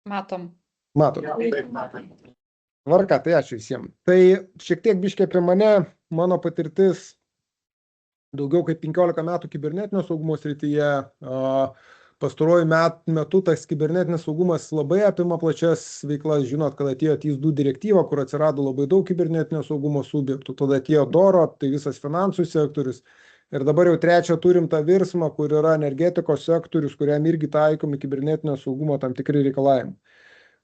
Matom. Matot. Tvarka, tai ačiū visiems. Tai šiek tiek biškiai apie mane, mano patirtis daugiau kaip 15 metų kibernetinio saugumo srityje. Pastaruoju metu tas kibernetinis saugumas labai apima plačias veiklas. Žinot, kad atėjo TIS2 direktyva, kur atsirado labai daug kibernetinio saugumo subjektų. Tada atėjo DORA, tai visas finansų sektorius. Ir dabar jau trečią turim tą virsmą, kur yra energetikos sektorius, kuriam irgi taikomi kibernetinio saugumo tam tikri reikalavimai.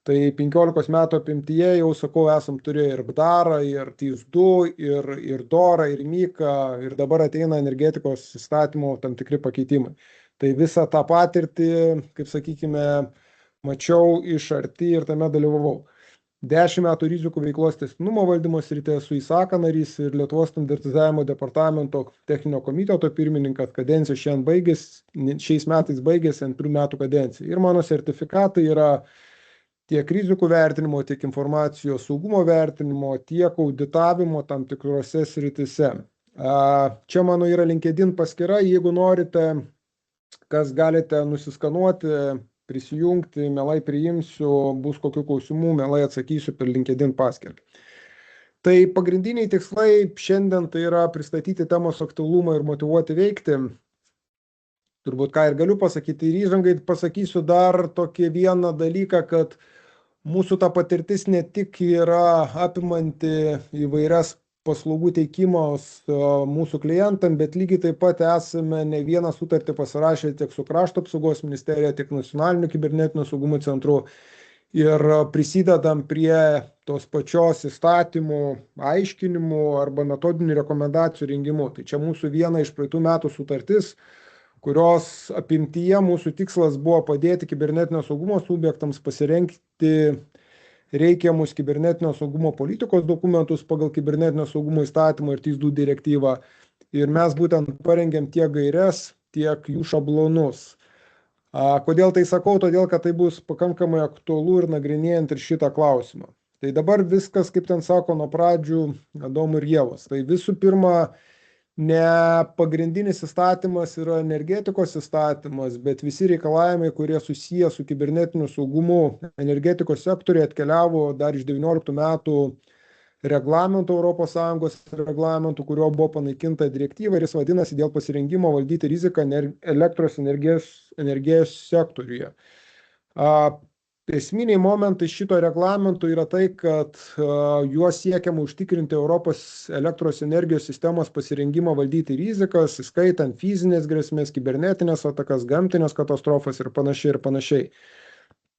Tai 15 metų apimtyje jau, sakau, esam turėję ir BDARą, ir TIS2, ir DORą, ir MiCA, ir dabar ateina energetikos įstatymo tam tikri pakeitimai. Tai visą tą patirtį, kaip sakykime, mačiau iš arti ir tame dalyvavau. 10 metų rizikų veiklos tęstinumo valdymo srityje esu ISAKA narys ir Lietuvos standartizavimo departamento techninio komiteto pirmininkas. Kadencija šiais metais baigėsi 2 metų kadencija. Ir mano sertifikatai yra tiek rizikų vertinimo, tiek informacijos saugumo vertinimo, tiek auditavimo tam tikrose srityse. Čia mano yra LinkedIn paskyra, jeigu norite, kas galite nusiskanuoti, prisijungti, mielai priimsiu, bus kokių klausimų, mielai atsakysiu per LinkedIn paskyrą. Tai pagrindiniai tikslai šiandien tai yra pristatyti temos aktualumą ir motyvuoti veikti. Turbūt ką ir galiu pasakyti, ir įžangai pasakysiu dar tokį vieną dalyką, kad mūsų ta patirtis ne tik yra apimanti įvairias paslaugų teikimos mūsų klientam, bet lygiai taip pat esame ne vieną sutartį pasirašę tiek su Krašto apsaugos ministerija, tiek Nacionaliniu kibernetinio saugumo centru ir prisidedam prie tos pačios įstatymų aiškinimų arba metodinių rekomendacijų rengimų. Tai čia mūsų viena iš praeitų metų sutartis, kurios apimtyje mūsų tikslas buvo padėti kibernetinio saugumo subjektams pasirengti reikiamus kibernetinio saugumo politikos dokumentus pagal kibernetinio saugumo įstatymą ir TIS2 direktyvą. Ir mes būtent parengėm tiek gaires, tiek jų šablonus. Kodėl tai sakau? Todėl, kad tai bus pakankamai aktualu ir nagrinėjant ir šitą klausimą. Tai dabar viskas, kaip ten sako, nuo pradžių Adomo ir Ievos. Tai visų pirma, ne pagrindinis įstatymas yra energetikos įstatymas, bet visi reikalavimai, kurie susiję su kibernetiniu saugumu energetikos sektoriuje atkeliavo dar iš 19 metų reglamento, ES reglamentų, kurio buvo panaikinta direktyva ir jis vadinasi dėl pasirengimo valdyti riziką elektros energijos sektoriuje. Esminiai momentai šito reglamento yra tai, kad juos siekiama užtikrinti Europos elektros energijos sistemos pasirengimą valdyti rizikas, įskaitant fizinės grėsmės, kibernetinės atakas, gamtinės katastrofas ir panašiai.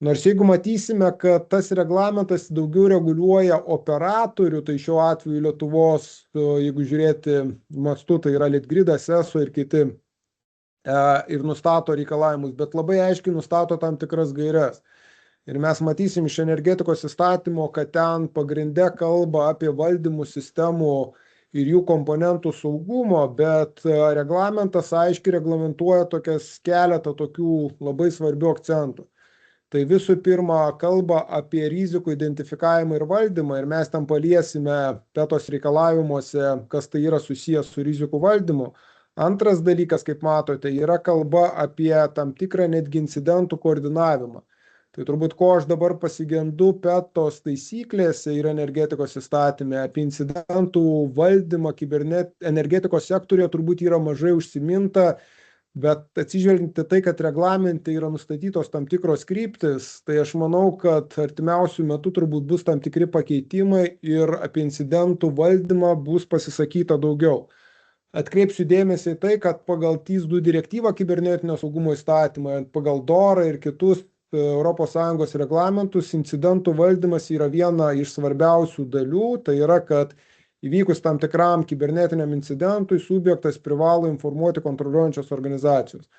Nors jeigu matysime, kad tas reglamentas daugiau reguliuoja operatorių, tai šiuo atveju Lietuvos, jeigu žiūrėti mastu, tai yra Litgridas, ESO ir kiti, ir nustato reikalavimus, bet labai aiškiai nustato tam tikras gaires. Ir mes matysim iš energetikos įstatymo, kad ten pagrinde kalba apie valdymų sistemų ir jų komponentų saugumo, bet reglamentas aiškiai reglamentuoja keletą tokių labai svarbių akcentų. Tai visų pirma, kalba apie rizikų identifikavimą ir valdymą ir mes ten paliesime petos reikalavimuose, kas tai yra susijęs su rizikų valdymu. Antras dalykas, kaip matote, yra kalba apie tam tikrą netgi incidentų koordinavimą. Tai turbūt, ko aš dabar pasigendu petos taisyklėse ir energetikos įstatymė, apie incidentų valdymą energetikos sektoriuje turbūt yra mažai užsiminta, bet atsižvelgiant į tai, kad reglamente yra nustatytos tam tikros kryptis, tai aš manau, kad artimiausių metų turbūt bus tam tikri pakeitimai ir apie incidentų valdymą bus pasisakyta daugiau. Atkreipsiu dėmesį į tai, kad pagal TIS2 direktyvą kibernetinio saugumo įstatymą, pagal DORą ir kitus ES reglamentus, incidentų valdymas yra viena iš svarbiausių dalių, tai yra, kad įvykus tam tikram kibernetiniam incidentui, subjektas privalo informuoti kontroliuojančios organizacijos.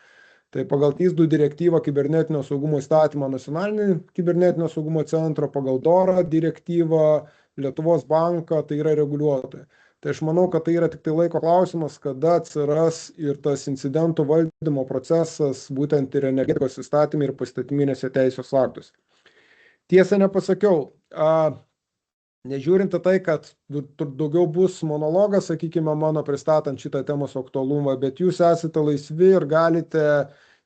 Tai pagal TIS2 direktyvą kibernetinio saugumo įstatymą Nacionalinį kibernetinio saugumo centro, pagal DORA direktyvą Lietuvos banką, tai yra reguliuotoja. Tai aš manau, kad tai yra tik tai laiko klausimas, kada atsiras ir tas incidentų valdymo procesas, būtent ir energetikos įstatymai ir poįstatyminėse teisės aktuose. Tiesa nepasakiau, nežiūrint tai, kad daugiau bus monologas, sakykime, mano pristatant šitą temos aktualumą, bet jūs esate laisvi ir galite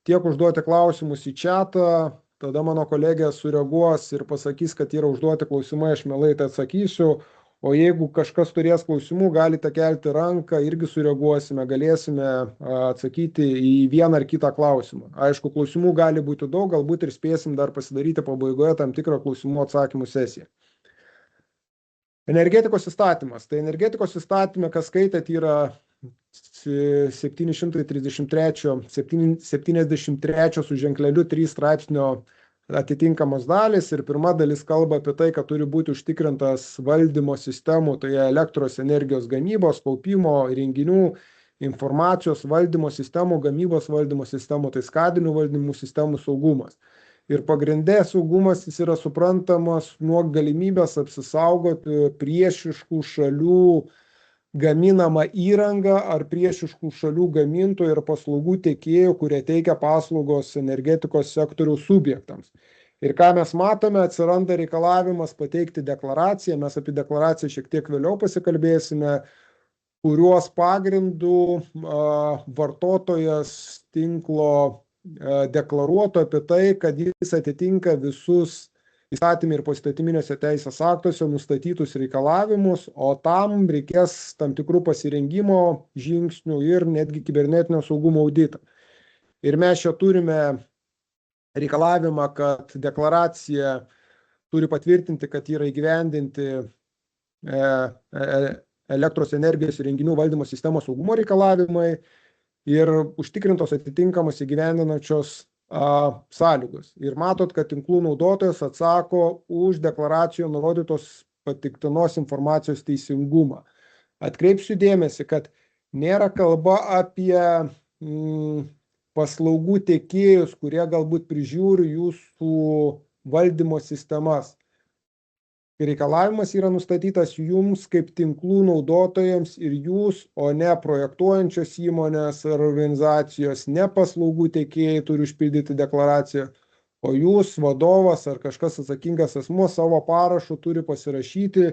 tiek užduoti klausimus į chatą, tada mano kolegė sureaguos ir pasakys, kad yra užduoti klausimai, aš mielai tai atsakysiu. O jeigu kažkas turės klausimų, galite kelti ranką, irgi sureaguosime, galėsime atsakyti į vieną ar kitą klausimą. Aišku, klausimų gali būti daug, galbūt ir spėsim dar pasidaryti pabaigoje tam tikrą klausimų atsakymų sesiją. Energetikos įstatymas. Tai energetikos įstatymė, kas skaitėt, yra 73 su ženkleliu 3 straipsnio atitinkamos dalis ir pirma dalis kalba apie tai, kad turi būti užtikrintas valdymo sistemų, tai elektros energijos gamybos, kaupimo įrenginių, informacijos valdymo sistemų, gamybos valdymo sistemų, tai skadinių valdymų sistemų saugumas. Ir pagrindė saugumas jis yra suprantamas nuo galimybės apsisaugoti priešiškų šalių gaminamą įrangą ar priešiškų šalių gamintojų ir paslaugų tiekėjų, kurie teikia paslaugos energetikos sektoriaus subjektams. Ir ką mes matome, atsiranda reikalavimas pateikti deklaraciją, mes apie deklaraciją šiek tiek vėliau pasikalbėsime, kuriuos pagrindų vartotojas tinklo deklaruotų apie tai, kad jis atitinka visus įstatymai ir poįstatyminiuose teisės aktuose nustatytus reikalavimus, o tam reikės tam tikrų pasirengimo žingsnių ir netgi kibernetinio saugumo auditą. Ir mes čia turime reikalavimą, kad deklaracija turi patvirtinti, kad yra įgyvendinti elektros energijos įrenginių valdymo sistemos saugumo reikalavimai ir užtikrintos atitinkamos įgyvendinančios sąlygos. Ir matot, kad tinklų naudotojas atsako už deklaracijoje nurodytos pateiktinos informacijos teisingumą. Atkreipsiu dėmesį, kad nėra kalba apie paslaugų tiekėjus, kurie galbūt prižiūri jūsų valdymo sistemas. Reikalavimas yra nustatytas jums kaip tinklų naudotojams ir jūs, o ne projektuojančios įmonės ar organizacijos, ne paslaugų tiekėjai turi užpildyti deklaraciją, o jūs, vadovas ar kažkas atsakingas asmuo savo parašu turi pasirašyti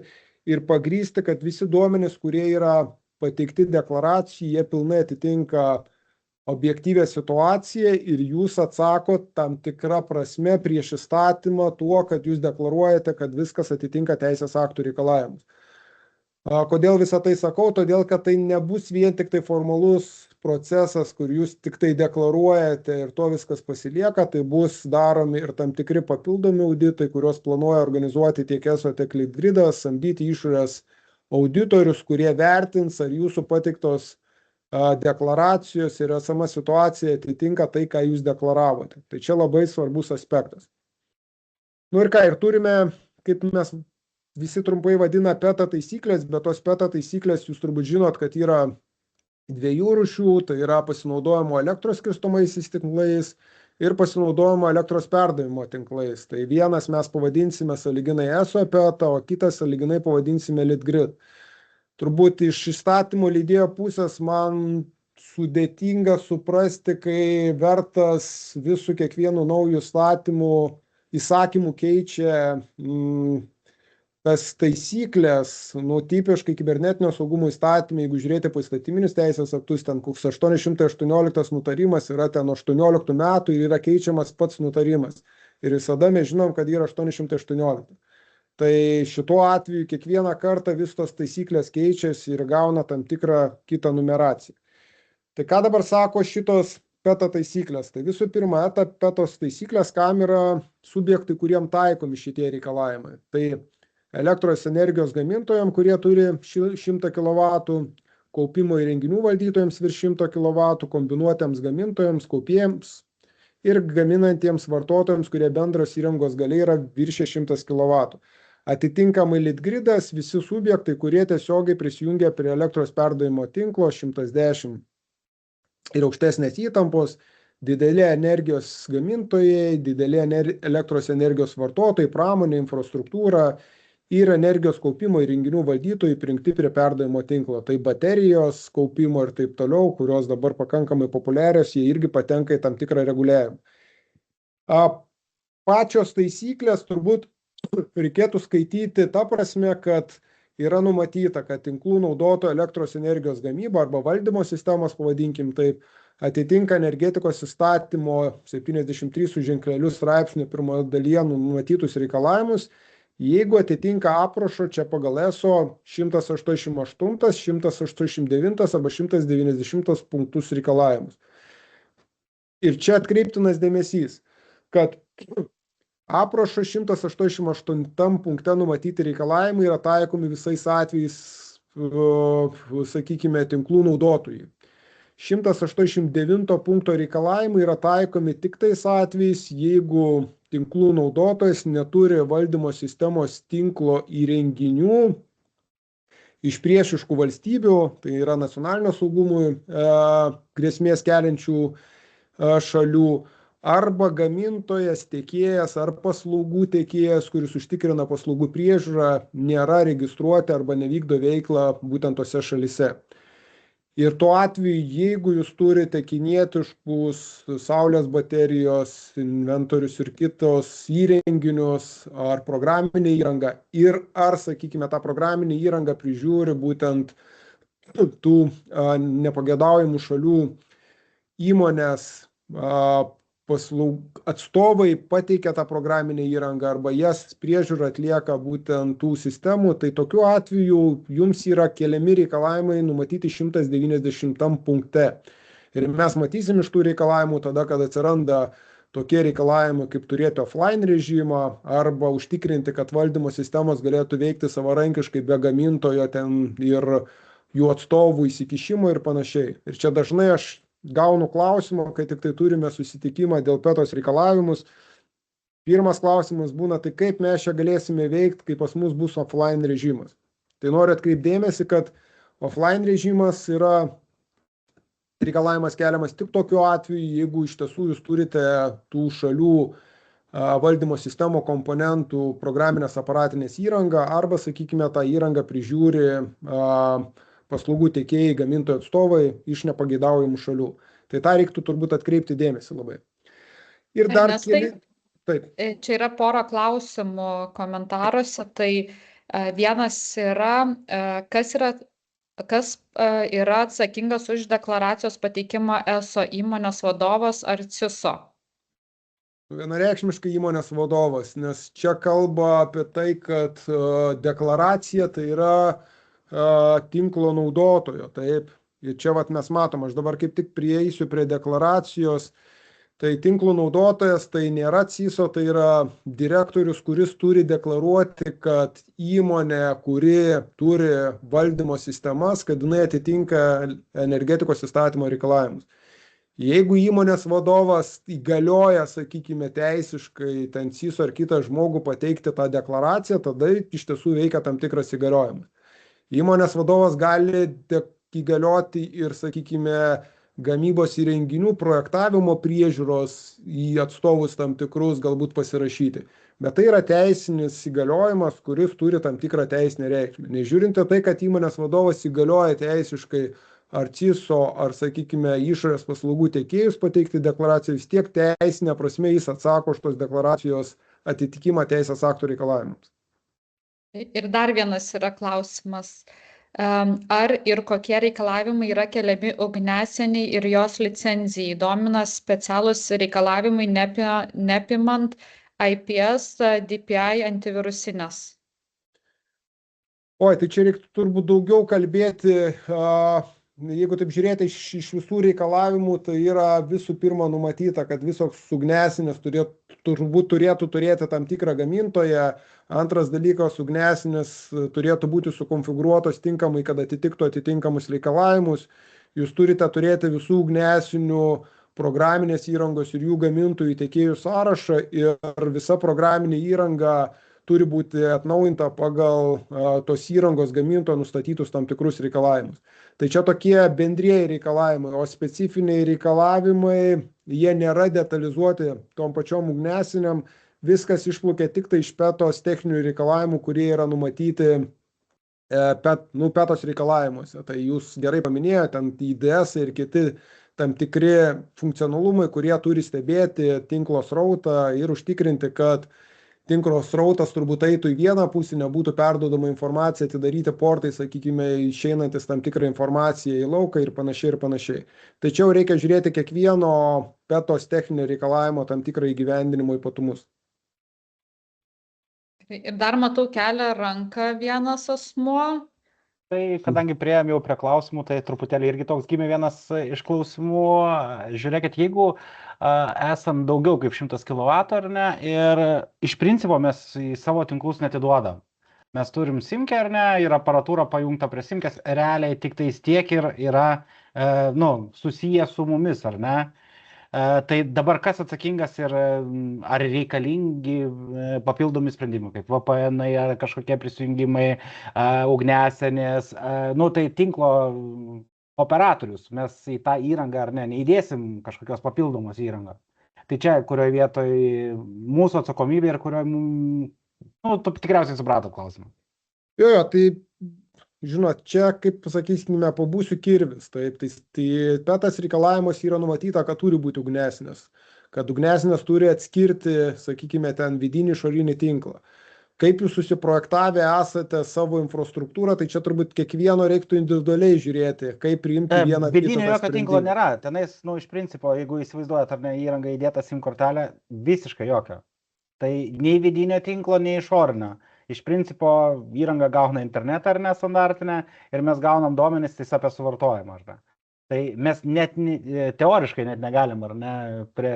ir pagrįsti, kad visi duomenys, kurie yra pateikti deklaracijai, jie pilnai atitinka objektyvę situaciją ir jūs atsakot tam tikrą prasme prieš įstatymą tuo, kad jūs deklaruojate, kad viskas atitinka teisės aktų reikalavimus. Kodėl visą tai sakau? Todėl, kad tai nebus vien tik tai formalus procesas, kur jūs tik tai deklaruojate ir to viskas pasilieka, tai bus daromi ir tam tikri papildomi auditai, kuriuos planuoja organizuoti tiek ESO, tiek Litgridas, samdyti išorės auditorius, kurie vertins, ar jūsų pateiktos deklaracijos ir esama situacija atitinka tai, ką jūs deklaravote. Tai čia labai svarbus aspektas. Nu ir ką, ir turime, kaip mes visi trumpai vadina PETA taisyklės, bet tos PETA taisyklės jūs turbūt žinot, kad yra 2 rūšių, tai yra pasinaudojimo elektros skirstomaisiais tinklais ir pasinaudojimo elektros perdavimo tinklais. Tai vienas mes pavadinsime sąlyginai ESO PETA, o kitas sąlyginai pavadinsime Litgrid. Turbūt iš įstatymo leidėjo pusės man sudėtinga suprasti, kai vertas visų kiekvienų naujų įsakymų keičia tas taisyklės, tipiškai kibernetinio saugumo įstatymai, jeigu žiūrėti poįstatyminius teisės aktus, ten koks 818 nutarimas yra ten 18 metų ir yra keičiamas pats nutarimas. Ir visada mes žinom, kad yra 818. Tai šituo atveju kiekvieną kartą vis tos taisyklės keičiasi ir gauna tam tikrą kitą numeraciją. Tai ką dabar sako šitos PETA taisyklės? Tai visų pirma, PETOS taisyklės, kam yra subjektai, kuriem taikomi šitie reikalavimai. Tai elektros energijos gamintojams, kurie turi 100 kW, kaupimo įrenginių valdytojams virš 100 kW, kombinuotiems gamintojams, kaupėjams ir gaminantiems vartotojams, kurie bendros įrangos galia yra virš 100 kW. Atitinkamai Litgridas, visi subjektai, kurie tiesiogiai prisijungia prie elektros perdavimo tinklo 110 ir aukštesnės įtampos, dideli energijos gamintojai, dideli elektros energijos vartotojai, pramonė, infrastruktūra ir energijos kaupimo įrenginių valdytojai prijungti prie perdavimo tinklo. Tai baterijos kaupimo ir taip toliau, kurios dabar pakankamai populiarios, jie irgi patenka į tam tikrą reguliavimą. Pačios taisyklės turbūt reikėtų skaityti ta prasme, kad yra numatyta, kad tinklų naudotojų elektros energijos gamyba arba valdymo sistemos, pavadinkim taip, atitinka energetikos įstatymo 73 su ženkleliu straipsnių pirmoje dalyje numatytus reikalavimus, jeigu atitinka aprašo čia pagal ESO 188, 189 arba 190 punktus reikalavimus. Ir čia atkreiptinas dėmesys, kad aprašo 188 punkte numatyti reikalavimai yra taikomi visais atvejais, sakykime, tinklų naudotojai. 189 punkto reikalavimai yra taikomi tik tais atvejais, jeigu tinklų naudotojas neturi valdymo sistemos tinklo įrenginių iš priešiškų valstybių, tai yra nacionalinio saugumui grėsmės keliančių šalių, arba gamintojas, tiekėjas ar paslaugų tiekėjas, kuris užtikrina paslaugų priežiūrą, nėra registruoti arba nevykdo veiklą būtent tose šalyse. Ir tuo atveju, jeigu jūs turite kinietiškus saulės baterijos, inventorius ir kitos įrenginius ar programinę įrangą ir ar, sakykime, tą programinę įrangą prižiūri būtent tų nepageidaujamų šalių įmonės atstovai pateikia tą programinę įrangą arba jas priežiūrą atlieka būtent tų sistemų, tai tokiu atveju jums yra keliami reikalavimai numatyti 190 punkte. Ir mes matysim iš tų reikalavimų tada, kad atsiranda tokie reikalavimai, kaip turėti offline režimą arba užtikrinti, kad valdymo sistemos galėtų veikti savarankiškai be gamintojo ten ir jų atstovų įsikišimo ir panašiai. Ir čia dažnai aš gaunu klausimą, kai tik tai turime susitikimą dėl petos reikalavimus. Pirmas klausimas būna, tai kaip mes čia galėsime veikti, kai pas mus bus offline režimas. Tai noriu atkreipdėmėsi, kad offline režimas yra reikalavimas keliamas tik tokiu atveju, jeigu iš tiesų jūs turite tų šalių valdymo sistemo komponentų programinės aparatinės įrangą arba, sakykime, tą įrangą prižiūri paslaugų tiekėjai, gamintojų atstovai iš nepageidaujamų šalių. Tai tą reiktų turbūt atkreipti dėmesį labai. Ir dar keli... Taip. Čia yra pora klausimų komentaruose. Tai vienas yra, kas yra atsakingas už deklaracijos pateikimą ESO įmonės vadovas ar CISO? Vienareikšmiškai įmonės vadovas, nes čia kalba apie tai, kad deklaracija tai yra tinklo naudotojo, taip. Ir čia mes matom, aš dabar kaip tik prieisiu prie deklaracijos, tai tinklo naudotojas tai nėra CISO, tai yra direktorius, kuris turi deklaruoti, kad įmonė, kuri turi valdymo sistemas, kad jinai atitinka energetikos įstatymo reikalavimus. Jeigu įmonės vadovas įgalioja, sakykime, teisiškai ten CISO ar kitą žmogų pateikti tą deklaraciją, tada iš tiesų veikia tam tikras įgaliojimas. Įmonės vadovas gali įgalioti ir, sakykime, gamybos įrenginių projektavimo priežiūros į atstovus tam tikrus galbūt pasirašyti. Bet tai yra teisinis įgaliojimas, kuris turi tam tikrą teisinę reikšmę. Nežiūrint tai, kad įmonės vadovas įgalioja teisiškai ar CISO, ar, sakykime, išorės paslaugų tiekėjus pateikti deklaraciją, vis tiek teisinė prasme jis atsako už tos deklaracijos atitikimą teisės aktų reikalavimams. Ir dar vienas yra klausimas. Ar ir kokie reikalavimai yra keliami ugniasieniai ir jos licenzijai? Domina specialūs reikalavimai neapimant IPS, DPI, antivirusinės. Oi, tai čia reiktų turbūt daugiau kalbėti. Jeigu taip žiūrėti iš visų reikalavimų, tai yra visų pirma numatyta, kad visos ugniasinės turbūt turėtų turėti tam tikrą gamintoją. Antras dalykas, ugniasinės turėtų būti sukonfigūruotos tinkamai, kad atitiktų atitinkamus reikalavimus. Jūs turite turėti visų ugniasinių programinės įrangos ir jų gamintojų tiekėjų sąrašą ir visa programinė įranga turi būti atnaujinta pagal tos įrangos gamintojo nustatytus tam tikrus reikalavimus. Tai čia tokie bendrieji reikalavimai, o specifiniai reikalavimai, jie nėra detalizuoti tom pačiom ugniasiniam, viskas išplaukia tik tai iš petos techninių reikalavimų, kurie yra numatyti petos reikalavimuose. Tai jūs gerai paminėjote, ten IDS ir kiti tam tikri funkcionalumai, kurie turi stebėti tinklo srautą ir užtikrinti, kad tinklo srautas turbūt eitų į vieną pusę, nebūtų perduodama informacija, atidaryti portai, sakykime, išeinantis tam tikrą informaciją į lauką ir panašiai ir panašiai. Tačiau reikia žiūrėti kiekvieno petos techninio reikalavimo tam tikrą įgyvendinimo ypatumus. Ir dar matau kelia ranką vienas asmuo. Tai kadangi priėjom jau prie klausimų, tai truputėlį irgi toks gimė vienas iš klausimų. Žiūrėkit, jeigu esam daugiau kaip 100 kW, ar ne, ir iš principo mes į savo tinklus netiduodam. Mes turim simkę, ar ne, ir aparatūra pajungta prie simkės, realiai tik tais tiek ir yra susiję su mumis, ar ne. Tai dabar kas atsakingas ir ar reikalingi papildomi sprendimai, kaip VPN ar kažkokie prisijungimai, ugniasenės, tai tinklo operatorius, mes į tą įrangą ar ne, neįdėsim kažkokios papildomos įrangos. Tai čia, kurioje vietoje mūsų atsakomybė ir kurioje, tu tikriausiai supratot klausimą. Jo, tai žinot, čia, kaip pasakysime, pabūsiu kirvis. Taip, tai petas reikalavimas yra numatyta, kad turi būti ugnesinės. Kad ugnesinės turi atskirti, sakykime, ten vidinį išorinį tinklą. Kaip jūs susiprojektavę esate savo infrastruktūrą, tai čia turbūt kiekvieno reiktų individualiai žiūrėti, kaip priimti vieną kitą vidinio jokio tinklo nėra. Tenais, iš principo, jeigu įsivaizduojat, ar ne, įranga įdėta SIM kortelę, visiškai jokio. Tai nei vidinio tinklo, nei išorinio. Iš principo įranga gauna internetą ar nestandartinę ir mes gaunam duomenis apie suvartojimą. Tai mes net teoriškai net negalim, ar ne,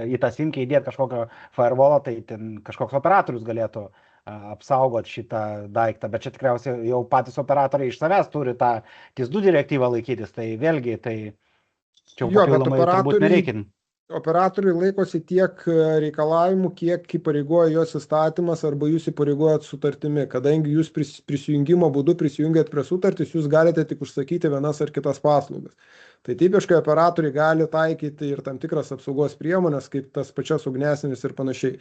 į tą simkę įdėti kažkokio firewallą, tai ten kažkoks operatorius galėtų apsaugoti šitą daiktą, bet čia tikriausiai jau patys operatoriai iš savęs turi tą TIS2 direktyvą laikytis, tai vėlgi, tai čia papildomai turbūt nereikia. Operatoriai laikosi tiek reikalavimų, kiek įpareigoja jos įstatymas arba jūs įpareigojat sutartimi. Kadangi jūs prisijungimo būdu prisijungiat prie sutartys, jūs galite tik užsakyti vienas ar kitas paslaugas. Tai tipiškai operatoriai gali taikyti ir tam tikras apsaugos priemonės, kaip tas pačias ugniasinis ir panašiai.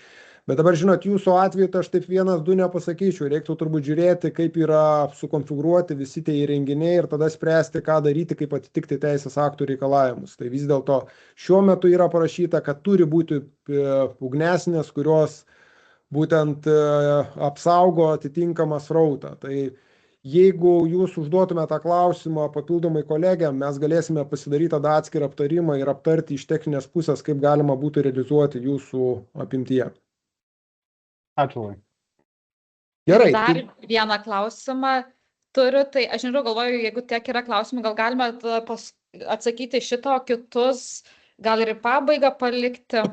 Bet dabar, žinot, jūsų atveju, tai aš taip 1-2 nepasakyčiau. Reiktų turbūt žiūrėti, kaip yra sukonfigūruoti visi tie įrenginiai ir tada spręsti, ką daryti, kaip atitikti teisės aktų reikalavimus. Tai vis dėlto šiuo metu yra parašyta, kad turi būti ugnesinės, kurios būtent apsaugo atitinkamą srautą. Tai jeigu jūs užduotume tą klausimą papildomai kolegiam, mes galėsime pasidaryti tada atskirą aptarimą ir aptarti iš techninės pusės, kaip galima būtų realizuoti jūsų apimtyje. Ačiū. Gerai. Dar vieną klausimą turiu, tai aš nežinau, galvoju, jeigu tiek yra klausimų, gal galime atsakyti šito, kitus, gal ir į pabaigą palikti.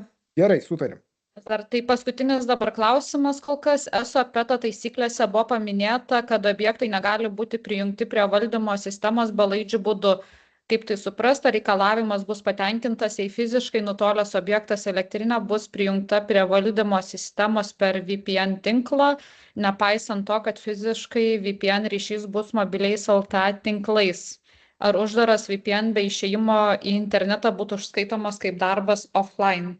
Gerai, sutarėm. Tai paskutinis dabar klausimas kol kas. ESO peto taisyklėse buvo paminėta, kad objektai negali būti prijungti prie valdymo sistemos belaidžių būdu. Kaip tai suprasta, reikalavimas bus patenkintas, jei fiziškai nutolęs objektas elektrinė bus prijungta prie valdymo sistemos per VPN tinklą, nepaisant to, kad fiziškai VPN ryšys bus mobiliais LTE tinklais. Ar uždaras VPN be išėjimo į internetą būtų užskaitomas kaip darbas offline?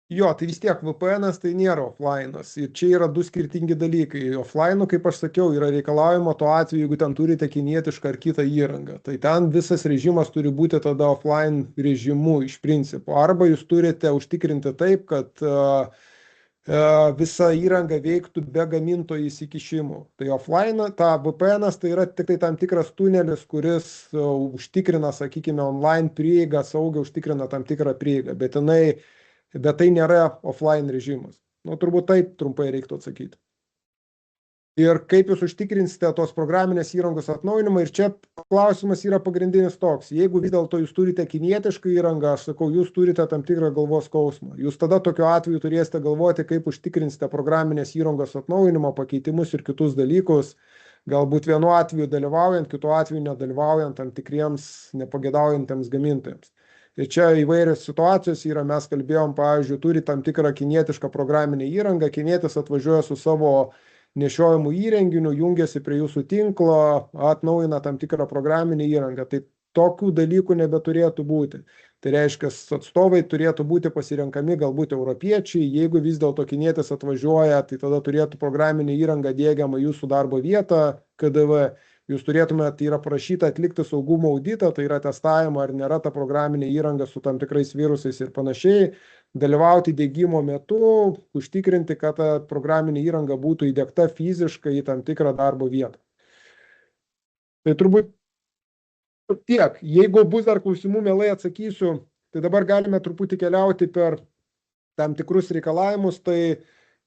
Jo, tai vis tiek VPN'as tai nėra offline'as ir čia yra du skirtingi dalykai. Offline'u, kaip aš sakiau, yra reikalaujama tuo atveju, jeigu ten turite kinietišką ar kitą įrangą. Tai ten visas režimas turi būti tada offline režimu iš principo. Arba jūs turite užtikrinti taip, kad visa įranga veiktų be gamintojų įsikišimų. Tai offline, ta VPN'as tai yra tik tai tam tikras tunelis, kuris užtikrina, sakykime, online prieigą, saugiai užtikrina tam tikrą prieigą, bet tai nėra offline režimas. Turbūt taip trumpai reiktų atsakyti. Ir kaip jūs užtikrinsite tos programinės įrangos atnaujinimą, ir čia klausimas yra pagrindinis toks. Jeigu vis dėlto jūs turite kinietišką įrangą, aš sakau, jūs turite tam tikrą galvos skausmą. Jūs tada tokiu atveju turėsite galvoti, kaip užtikrinsite programinės įrangos atnaujinimo, pakeitimus ir kitus dalykus. Galbūt vienu atveju dalyvaujant, kitu atveju nedalyvaujant tam tikriems nepageidaujantiems gamintojams. Ir čia įvairios situacijos yra, mes kalbėjom, pavyzdžiui, turi tam tikrą kinietišką programinę įrangą, kinietis atvažiuoja su savo nešiojimų įrenginiu, jungiasi prie jūsų tinklo, atnaujina tam tikrą programinę įrangą. Tai tokių dalykų nebeturėtų būti. Tai reiškia, atstovai turėtų būti pasirenkami galbūt europiečiai, jeigu vis dėlto kinietis atvažiuoja, tai tada turėtų programinę įrangą diegiamą jūsų darbo vietą, KDV. Jūs turėtumėte, yra prašyta atlikti saugumo auditą, tai yra testavimą, ar nėra ta programinė įranga su tam tikrais virusais ir panašiai. dalyvauti diegimo metu, užtikrinti, kad ta programinė įranga būtų įdiegta fiziškai į tam tikrą darbo vietą. Tai turbūt tiek. Jeigu bus dar klausimų, mielai atsakysiu, tai dabar galime truputį keliauti per tam tikrus reikalavimus, tai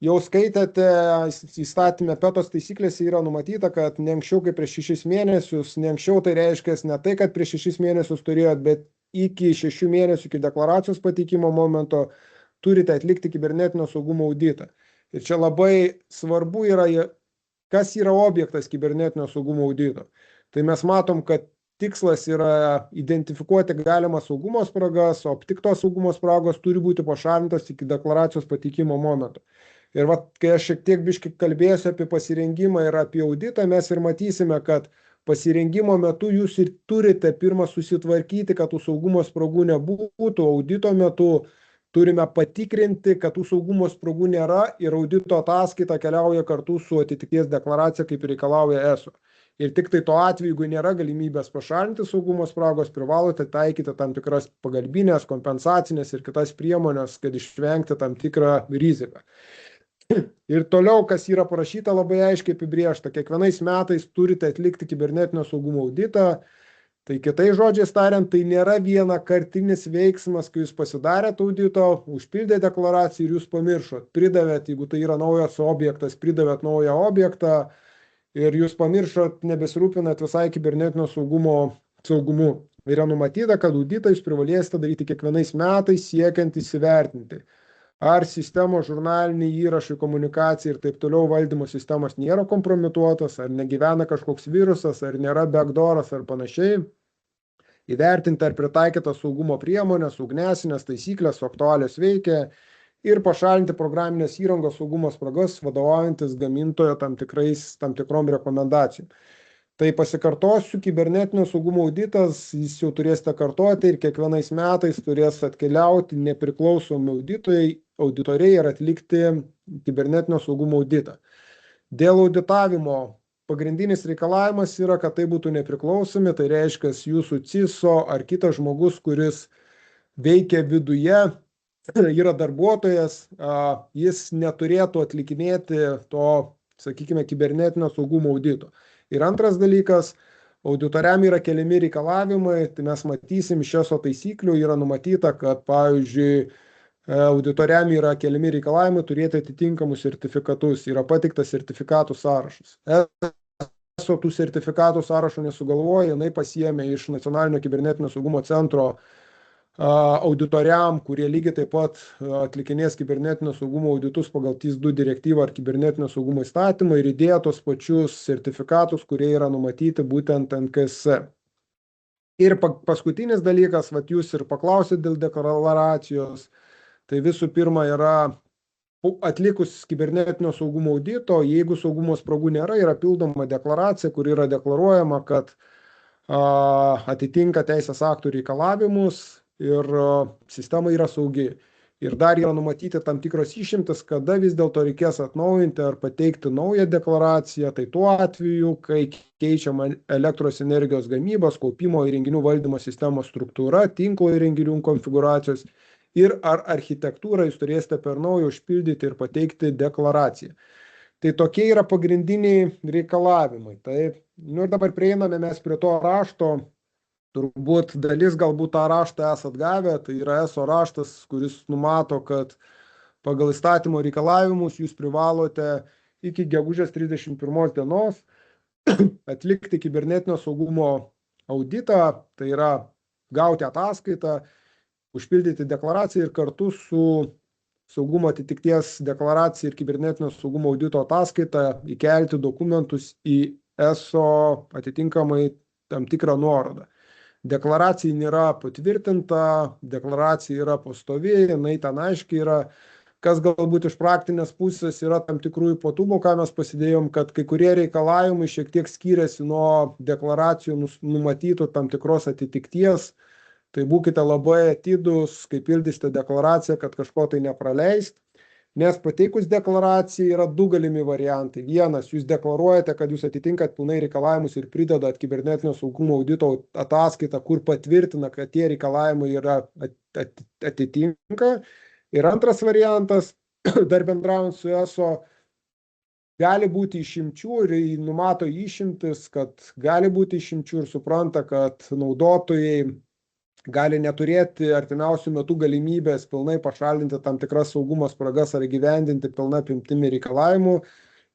jau skaitėte įstatymę PETOS taisyklėse yra numatyta, kad ne anksčiau kaip prieš 6 mėnesius, ne anksčiau tai reiškia ne tai, kad prieš 6 mėnesius turėjot, bet iki 6 mėnesių iki deklaracijos pateikimo momento turite atlikti kibernetinio saugumo auditą. Ir čia labai svarbu yra, kas yra objektas kibernetinio saugumo audito. Tai mes matom, kad tikslas yra identifikuoti galimas saugumo spragas, o tik tos saugumo spragos turi būti pašalintos iki deklaracijos pateikimo momento. Ir kai aš šiek tiek biškai kalbėsiu apie pasirengimą ir apie auditą, mes ir matysime, kad pasirengimo metu jūs ir turite pirmą susitvarkyti, kad tų saugumo spragų nebūtų. Audito metu turime patikrinti, kad tų saugumo spragų nėra ir audito ataskaita keliauja kartu su atitikties deklaracija, kaip reikalauja ESO. Ir tik tai to atveju, jeigu nėra galimybės pašalinti saugumo spragos, privalote taikyti tam tikras pagalbinės, kompensacinės ir kitas priemonės, kad išvengti tam tikrą riziką. Ir toliau, kas yra parašyta labai aiškiai apibrėžta, kiekvienais metais turite atlikti kibernetinio saugumo auditą. Tai kitais žodžiais tariant, tai nėra vienakartinis veiksmas, kai jūs pasidarėte audito, užpildėte deklaraciją ir jūs pamiršot, pridavėt, jeigu tai yra naujas objektas, pridavėt naują objektą, ir jūs pamiršot, nebesirūpinat visai kibernetinio saugumu. Yra numatyta, kad auditą jūs privalėsite daryti kiekvienais metais siekiant įsivertinti, ar sistemos žurnaliniai įrašai, komunikacija ir taip toliau valdymo sistemos nėra kompromituotos, ar negyvena kažkoks virusas, ar nėra backdooras ar panašiai. Įvertinti, ar pritaikytas saugumo priemonės, ugnesinės taisyklės aktualios veikia. Ir pašalinti programinės įrangos saugumo spragas, vadovaujantis gamintojo tam tikrom rekomendacijom. Tai pasikartosiu, kibernetinio saugumo auditas, jis jau turėsite kartoti ir kiekvienais metais turės atkeliauti nepriklausomi auditoriai ir atlikti kibernetinio saugumo auditą. Dėl auditavimo pagrindinis reikalavimas yra, kad tai būtų nepriklausomi, tai reiškia jūsų CISO ar kitas žmogus, kuris veikia viduje, yra darbuotojas, jis neturėtų atlikinėti to, sakykime, kibernetinio saugumo audito. Ir antras dalykas, auditoriam yra keliami reikalavimai, tai mes matysim iš ESO taisyklių, yra numatyta, kad, pavyzdžiui, auditoriam yra keliami reikalavimai turėti atitinkamus sertifikatus, yra pateiktas sertifikatų sąrašas. ESO tų sertifikatų sąrašo nesugalvoja, jinai pasiėmė iš Nacionalinio kibernetinio saugumo centro auditoriam, kurie lygiai taip pat atlikinės kibernetinio saugumo auditus pagal TIS2 direktyvą ar kibernetinio saugumo įstatymą ir įdėjo tos pačius sertifikatus, kurie yra numatyti būtent NKS. Ir paskutinis dalykas, jūs ir paklausėt dėl deklaracijos, tai visų pirma yra atlikus kibernetinio saugumo audito, jeigu saugumo spragų nėra, yra pildoma deklaracija, kur yra deklaruojama, kad atitinka teisės aktų reikalavimus, ir sistema yra saugi. Ir dar yra numatyti tam tikros išimtis, kada vis dėlto reikės atnaujinti ar pateikti naują deklaraciją. Tai tuo atveju, kai keičiama elektros energijos gamybos, kaupimo įrenginių valdymo sistemos struktūra, tinklo įrenginių konfigūracijos ir ar architektūrą jūs turėsite per naują užpildyti ir pateikti deklaraciją. Tai tokie yra pagrindiniai reikalavimai. Taip. Ir dabar prieiname mes prie to rašto. Turbūt dalis galbūt tą raštą esat gavę, tai yra ESO raštas, kuris numato, kad pagal įstatymo reikalavimus jūs privalote iki gegužės 31 dienos atlikti kibernetinio saugumo auditą, tai yra gauti ataskaitą, užpildyti deklaraciją ir kartu su saugumo atitikties deklaracija ir kibernetinio saugumo audito ataskaita įkelti dokumentus į ESO atitinkamai tam tikrą nuorodą. Deklaracija nėra patvirtinta, deklaracija yra pastovi, jinai ten aiškiai yra, kas galbūt iš praktinės pusės yra tam tikrų ypatumų, ką mes pasidėjom, kad kai kurie reikalavimai šiek tiek skiriasi nuo deklaracijų numatytų tam tikros atitikties, tai būkite labai atidūs, kai pildysite deklaraciją, kad kažko tai nepraleist. Nes pateikus deklaraciją yra du galimi variantai. Vienas, jūs deklaruojate, kad jūs atitinkat pilnai reikalavimus ir pridedat kibernetinio saugumo audito ataskaitą, kur patvirtina, kad tie reikalavimai yra atitinka. Ir antras variantas, dar bendraujant su ESO, gali būti išimčių ir numato išimtis, kad gali būti išimčių ir supranta, kad naudotojai gali neturėti artimiausių metų galimybės pilnai pašalinti tam tikras saugumo spragas ar įgyvendinti pilna apimtimi reikalavimų.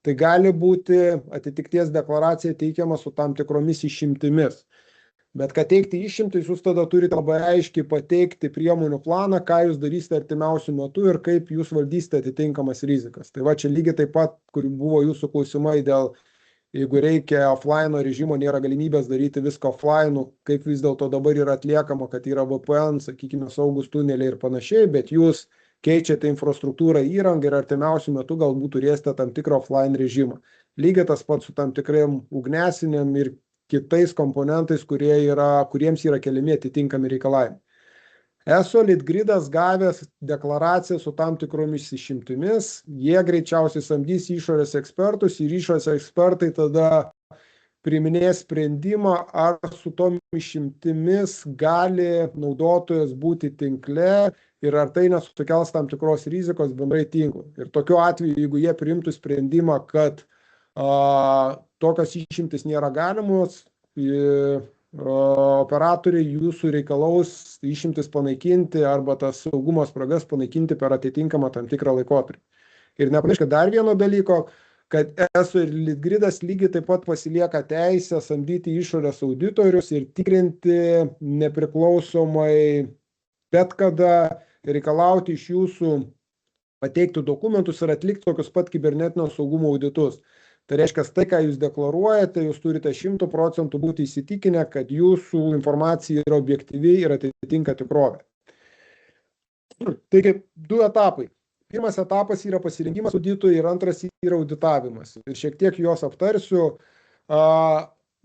Tai gali būti atitikties deklaracija teikiama su tam tikromis išimtimis. Bet kad teikti išimtis, jūs tada turite labai aiškiai pateikti priemonių planą, ką jūs darysite artimiausių metų ir kaip jūs valdysite atitinkamas rizikas. Tai va čia lygiai taip pat, kur buvo jūsų klausimai dėl, jeigu reikia offline režimo, nėra galimybės daryti viską offline, kaip vis dėlto dabar yra atliekama, kad yra VPN, sakykime, saugus tuneliai ir panašiai, bet jūs keičiate infrastruktūrą įrangą ir artimiausių metų galbūt turėsite tam tikrą offline režimą. Lygiai tas pats su tam tikram ugnesiniam ir kitais komponentais, kuriems yra keliami atitinkami reikalavimai. ESO Litgridas gavęs deklaraciją su tam tikromis išimtimis, jie greičiausiai samdys išorės ekspertus ir išorės ekspertai tada priiminės sprendimą, ar su tom išimtimis gali naudotojas būti tinkle ir ar tai nesukels tam tikros rizikos bendrai tinklui. Ir tokiu atveju, jeigu jie priimtų sprendimą, kad tokios išimtis nėra galimos, operatoriai jūsų reikalaus išimtis panaikinti arba tas saugumo spragas panaikinti per atitinkamą tam tikrą laikotarpį. Ir nepamirškite dar vieno dalyko, kad ESO ir Litgridas lygiai taip pat pasilieka teisę samdyti išorės auditorius ir tikrinti nepriklausomai bet kada reikalauti iš jūsų pateikti dokumentus ir atlikti tokius pat kibernetinio saugumo auditus. Tai reiškia, tai, ką jūs deklaruojate, jūs turite 100% būti įsitikinę, kad jūsų informacija yra objektyvi ir atitinka tikrovę. Taigi, 2 etapai. Pirmas etapas yra pasirinkimas auditui ir antras yra auditavimas. Ir šiek tiek juos aptarsiu.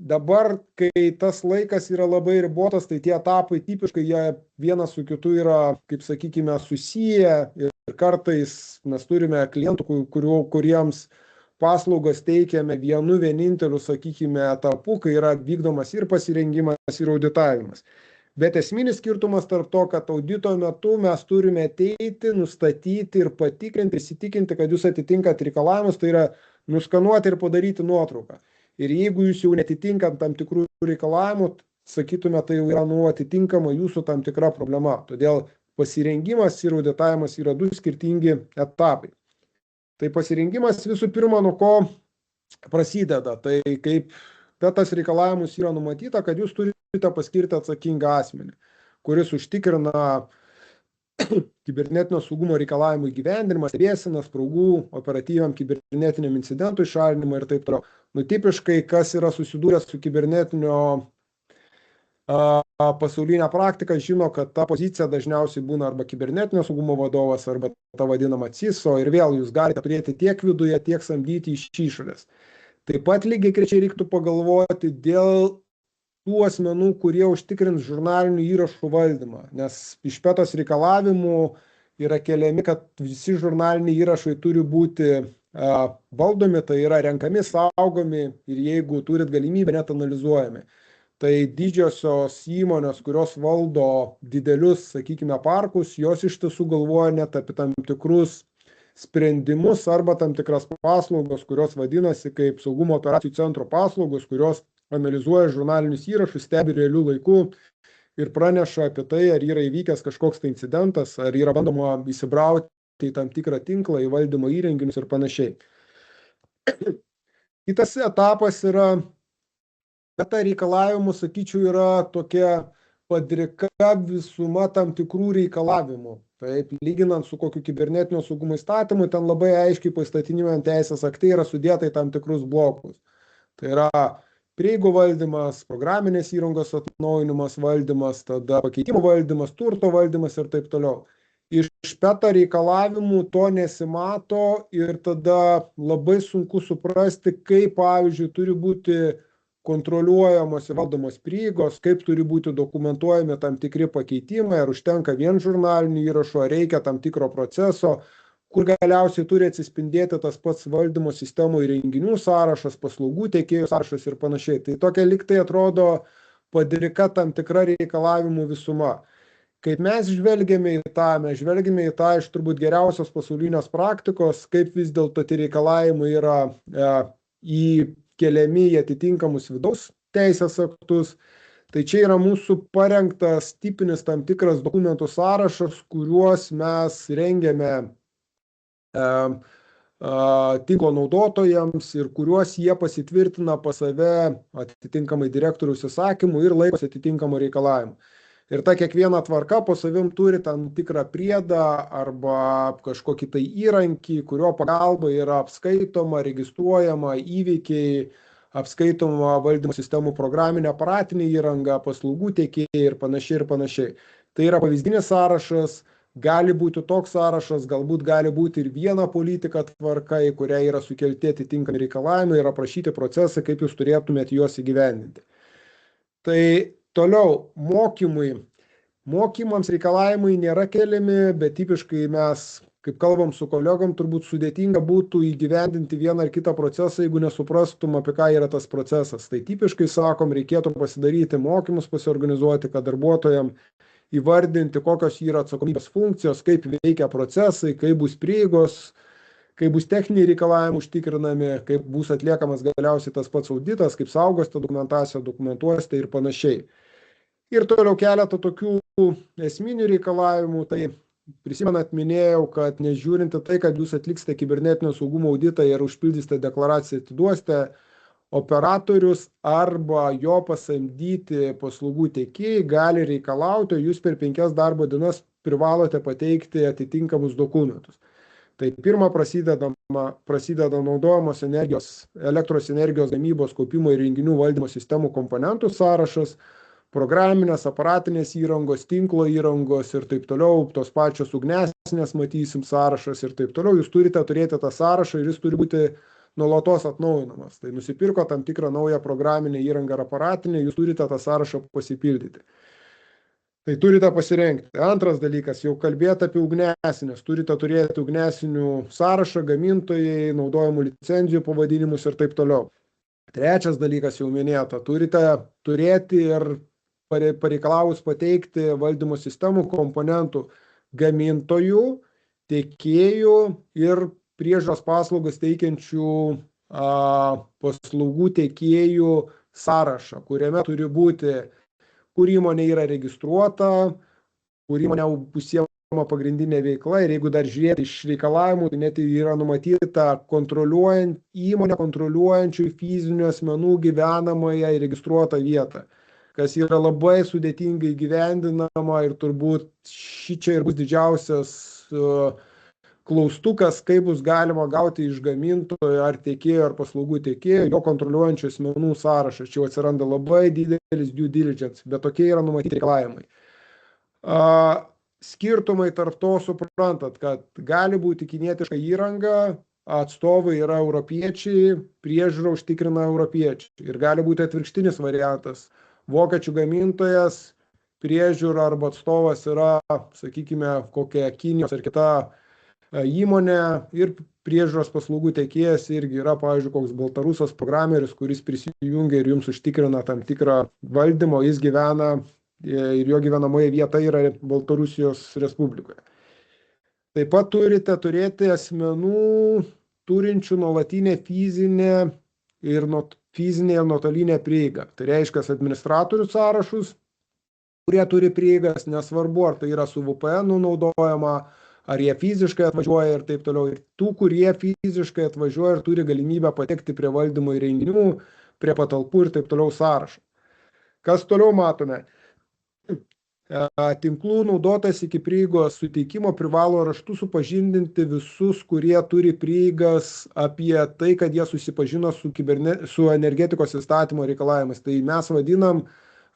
Dabar, kai tas laikas yra labai ribotas, tai tie etapai tipiškai jie vienas su kitu yra, kaip sakykime, susiję. Ir kartais mes turime klientų, kuriems paslaugas teikiame vienu vieninteliu, sakykime, etapu, kai yra vykdomas ir pasirengimas, ir auditavimas. Bet esminis skirtumas tarp to, kad audito metu mes turime ateiti, nustatyti ir patikrinti, įsitikinti, kad jūs atitinkat reikalavimus, tai yra nuskanuoti ir padaryti nuotrauką. Ir jeigu jūs jau netitinkant tam tikrų reikalavimų, sakytume, tai jau yra atitinkama jūsų tam tikra problema. Todėl pasirengimas ir auditavimas yra 2 skirtingi etapai. Tai pasirengimas visų pirma, nuo ko prasideda. Tai kaip tas reikalavimus yra numatyta, kad jūs turite paskirti atsakingą asmenį, kuris užtikrina kibernetinio saugumo reikalavimų įgyvendinimą, stebėseną, spragų, operatyviam kibernetiniam incidentui šalinimą ir taip toliau. Tipiškai, kas yra susidūręs su kibernetinio pasaulinė praktika, žino, kad ta pozicija dažniausiai būna arba kibernetinio saugumo vadovas, arba ta vadinama CISO, ir vėl jūs galite turėti tiek viduje, tiek samdyti iš išorės. Taip pat lygiai grečiai reiktų pagalvoti dėl tų asmenų, kurie užtikrins žurnalinių įrašų valdymą, nes iš PETOS reikalavimų yra keliami, kad visi žurnaliniai įrašai turi būti valdomi, tai yra renkami, saugomi ir jeigu turit galimybę, net analizuojami. Tai didžiosios įmonės, kurios valdo didelius, sakykime, parkus, jos iš tiesų galvoja net apie tam tikrus sprendimus arba tam tikras paslaugos, kurios vadinasi kaip saugumo operacijų centro paslaugos, kurios analizuoja žurnalinius įrašus, stebi realių laikų ir praneša apie tai, ar yra įvykęs kažkoks tai incidentas, ar yra bandoma įsibrauti į tam tikrą tinklą, į valdymo įrenginius ir panašiai. Kitas etapas yra Meta reikalavimų, sakyčiau, yra tokia padrika visuma tam tikrų reikalavimų. Taip, lyginant su kokiu kibernetinio saugumo įstatymu, ten labai aiškiai pastatiniuojant teisės aktai yra sudėta į tam tikrus blokus. Tai yra prieigų valdymas, programinės įrangos atnaujinimas valdymas, tada pakeitimų valdymas, turto valdymas ir taip toliau. Iš PETA reikalavimų to nesimato ir tada labai sunku suprasti, kaip, pavyzdžiui, turi būti kontroliuojamos ir valdomos prieigos, kaip turi būti dokumentuojami tam tikri pakeitimai, ar užtenka vien žurnalinių įrašų, ar reikia tam tikro proceso, kur galiausiai turi atsispindėti tas pats valdymo sistemų įrenginių sąrašas, paslaugų teikėjų sąrašas ir panašiai. Tai tokia liktai atrodo padrika tam tikra reikalavimų visuma. Kaip mes žvelgiame į tą, mes žvelgiame į tą iš turbūt geriausios pasaulinės praktikos, kaip vis dėlto tie reikalavimai yra įkeliami į atitinkamus vidaus teisės aktus. Tai čia yra mūsų parengtas tipinis tam tikras dokumentų sąrašas, kuriuos mes rengiame tinklo naudotojams ir kuriuos jie pasitvirtina pas save atitinkamai direktoriaus įsakymu ir laikosi atitinkamų reikalavimų. Ir ta kiekviena tvarka po savim turi tam tikrą priedą arba kažkokį tai įrankį, kurio pagalba yra apskaitoma, registruojama įvykiai, apskaitoma valdymo sistemų programinė aparatinė įranga, paslaugų tiekėjai ir panašiai ir panašiai. Tai yra pavyzdinis sąrašas, gali būti toks sąrašas, galbūt gali būti ir viena politika tvarka, į kurią yra sukelti atitinkami reikalavimai ir aprašyti procesai, kaip jūs turėtumėte juos įgyvendinti. Tai toliau, mokymams reikalavimai nėra keliami, bet tipiškai mes, kaip kalbam su kolegom, turbūt sudėtinga būtų įgyvendinti vieną ar kitą procesą, jeigu nesuprastum, apie ką yra tas procesas. Tai tipiškai sakom, reikėtų pasidaryti mokymus, pasiorganizuoti, kad darbuotojams įvardinti, kokios yra atsakomybės funkcijos, kaip veikia procesai, kaip bus prieigos, kaip bus techniniai reikalavimai užtikrinami, kaip bus atliekamas galiausiai tas pats auditas, kaip saugosite dokumentaciją, dokumentuosite ir panašiai. Ir toliau keletą tokių esminių reikalavimų, tai prisimenat, minėjau, kad nežiūrinti tai, kad jūs atliksite kibernetinio saugumo auditą ir užpildysite deklaraciją, atiduosite, operatorius arba jo pasamdyti paslaugų tiekėjai gali reikalauti, jūs per 5 darbo dienas privalote pateikti atitinkamus dokumentus. Tai pirma prasideda naudojamos elektros energijos gamybos, kaupimo ir įrenginių valdymo sistemų komponentų sąrašas, programinės, aparatinės įrangos, tinklo įrangos ir taip toliau, tos pačios ugnesinės matysim sąrašas ir taip toliau. Jūs turite turėti tą sąrašą ir jis turi būti nuolatos atnaujinamas. Tai nusipirko tam tikrą naują programinę įrangą ar aparatinę, jūs turite tą sąrašą pasipildyti. Tai turite pasirengti. Antras dalykas, jau kalbėti apie ugnesinės. Turite turėti ugnesinių sąrašą, gamintojai, naudojimų licenzijų pavadinimus ir taip toliau. Trečias dalykas jau minėta, turite turėti ir pareikalavus pateikti valdymo sistemų komponentų gamintojų, tiekėjų ir priežiūros paslaugas teikiančių paslaugų tiekėjų sąrašą, kuriame turi būti, kur įmonė yra registruota, kur įmonė užsiema pagrindinė veikla ir jeigu dar žiūrėti iš reikalavimų, tai net yra numatyta įmonę kontroliuojančių fizinių asmenų gyvenamąją ir registruotą vietą, kas yra labai sudėtingai įgyvendinama ir turbūt šičia ir bus didžiausias klaustukas, kaip bus galima gauti iš gamintojo ar tiekėjo ar paslaugų tiekėjo jo kontroliuojančių asmenų sąrašą. Čia atsiranda labai didelis due diligence, bet tokie yra numatyti reikalavimai. Skirtumai tarp to suprantat, kad gali būti kinietiška įranga, atstovai yra europiečiai, priežiūrą užtikrina europiečiai. Ir gali būti atvirkštinis variantas. Vokiečių gamintojas, priežiūra arba atstovas yra, sakykime, kokia Kinijos ar kita įmonė ir priežiūros paslaugų tiekėjas irgi yra, pavyzdžiui, koks baltarusas programeris, kuris prisijungia ir jums užtikrina tam tikrą valdymą, jis gyvena ir jo gyvenamoji vieta yra Baltarusijos Respublikoje. Taip pat turite turėti asmenų turinčių nuolatinę fizinę ir nuotolinę prieigą. Tai reiškia administratorių sąrašus, kurie turi prieigas, nesvarbu, ar tai yra su VPN naudojama, ar jie fiziškai atvažiuoja ir taip toliau. Ir tų, kurie fiziškai atvažiuoja ir turi galimybę patekti prie valdymo įrenginių, prie patalpų ir taip toliau sąrašą. Kas toliau matome? Tinklų naudotojas iki prieigos suteikimo privalo raštu supažindinti visus, kurie turi prieigas apie tai, kad jie susipažino su energetikos įstatymo reikalavimas. Tai mes vadinam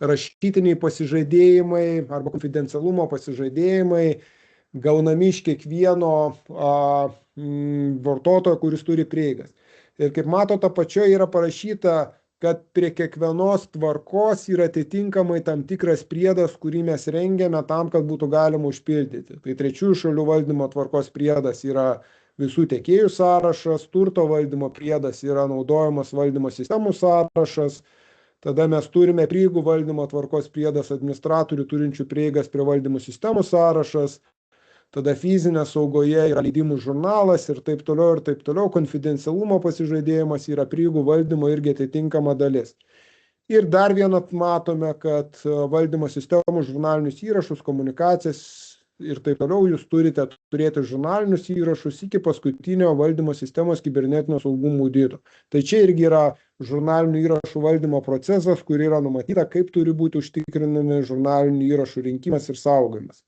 rašytiniai pasižadėjimai arba konfidencialumo pasižadėjimai, gaunami iš kiekvieno vartotojo, kuris turi prieigas. Ir kaip matote, apačioje yra parašyta, kad prie kiekvienos tvarkos yra atitinkamai tam tikras priedas, kurį mes rengiame tam, kad būtų galima užpildyti. Tai trečiųjų šalių valdymo tvarkos priedas yra visų tiekėjų sąrašas, turto valdymo priedas yra naudojamas valdymo sistemų sąrašas, Tada mes turime prieigų valdymo tvarkos priedas, administratorių turinčių prieigas prie valdymų sistemų sąrašas, tada fizinė saugoje yra leidimų žurnalas ir taip toliau, konfidencialumo pasižadėjimas yra prieigų valdymo irgi atitinkama dalis. Ir dar vieną matome, kad valdymo sistemų žurnalinius įrašus, komunikacijas ir taip toliau jūs turite turėti žurnalinius įrašus iki paskutinio valdymo sistemos kibernetinio saugumo audito. Tai čia irgi yra žurnalinių įrašų valdymo procesas, kur yra numatyta, kaip turi būti užtikrinami žurnalinių įrašų rinkimas ir saugojimas.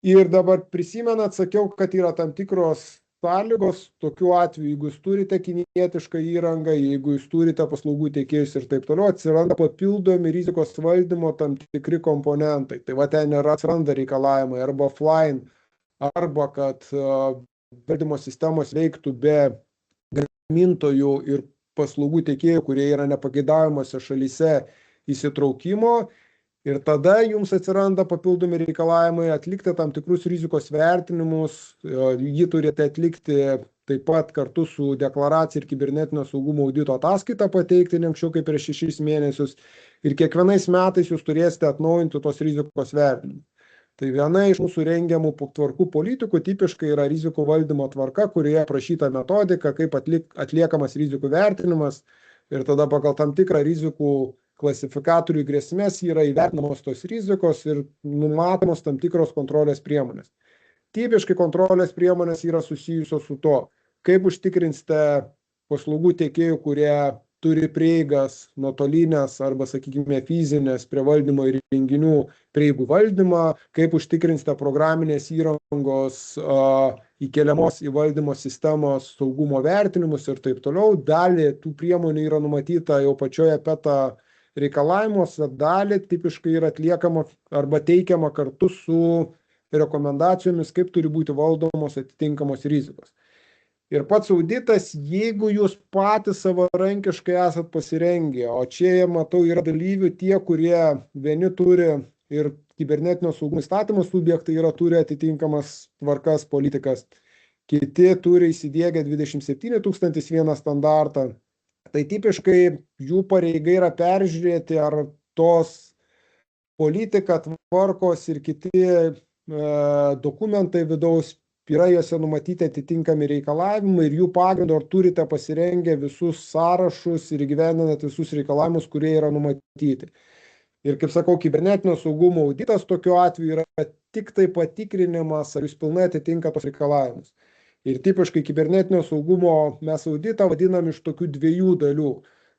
Ir dabar prisimenat, sakiau, kad yra tam tikros sąlygos, tokiu atveju, jeigu jūs turite kinietišką įrangą, jeigu jūs turite paslaugų teikėjus ir taip toliau, atsiranda papildomi rizikos valdymo tam tikri komponentai. Tai va ten yra atsiranda reikalavimai arba offline, arba kad valdymo sistemos veiktų be gamintojų ir paslaugų teikėjų, kurie yra nepageidaujamose šalyse įsitraukimo. Ir tada jums atsiranda papildomi reikalavimai atlikti tam tikrus rizikos vertinimus, jį turite atlikti taip pat kartu su deklaracija ir kibernetinio saugumo audito ataskaita pateikti ne anksčiau kaip prieš 6 mėnesius. Ir kiekvienais metais jūs turėsite atnaujinti tos rizikos vertinimus. Tai viena iš mūsų rengiamų tvarkų politikų tipiškai yra rizikų valdymo tvarka, kurioje aprašyta metodika, kaip atliekamas rizikų vertinimas ir tada pagal tam tikrą rizikų klasifikatorių grėsmės yra įvertinamos tos rizikos ir numatomos tam tikros kontrolės priemonės. Tipiškai kontrolės priemonės yra susijusios su to, kaip užtikrinsite paslaugų tiekėjų, kurie turi prieigas nuotolinės arba, sakykime, fizinės prie valdymo įrenginių prieigų valdymą, kaip užtikrinsite programinės įrangos įkeliamos į valdymo sistemos saugumo vertinimus ir taip toliau. Dalį tų priemonių yra numatyta jau pačioje PETA reikalavimuose, dalį tipiškai yra atliekama arba teikiama kartu su rekomendacijomis, kaip turi būti valdomos atitinkamos rizikos. Ir pats auditas, jeigu jūs patys savarankiškai esat pasirengę, o čia matau yra dalyvių tie, kurie vieni turi ir kibernetinio saugumo įstatymo subjektai turi atitinkamas tvarkas, politikas, kiti turi įsidiegę 27001 standartą. Tai tipiškai jų pareiga yra peržiūrėti, ar tos politika, tvarkos ir kiti dokumentai vidaus yra juose numatyti atitinkami reikalavimai ir jų pagrindo ar turite pasirengę visus sąrašus ir įgyvendinat visus reikalavimus, kurie yra numatyti. Ir kaip sakau, kibernetinio saugumo auditas tokiu atveju yra tik tai patikrinimas, ar jūs pilnai atitinka tos reikalavimus. Ir tipiškai kibernetinio saugumo mes auditą vadinam iš tokių dviejų dalių.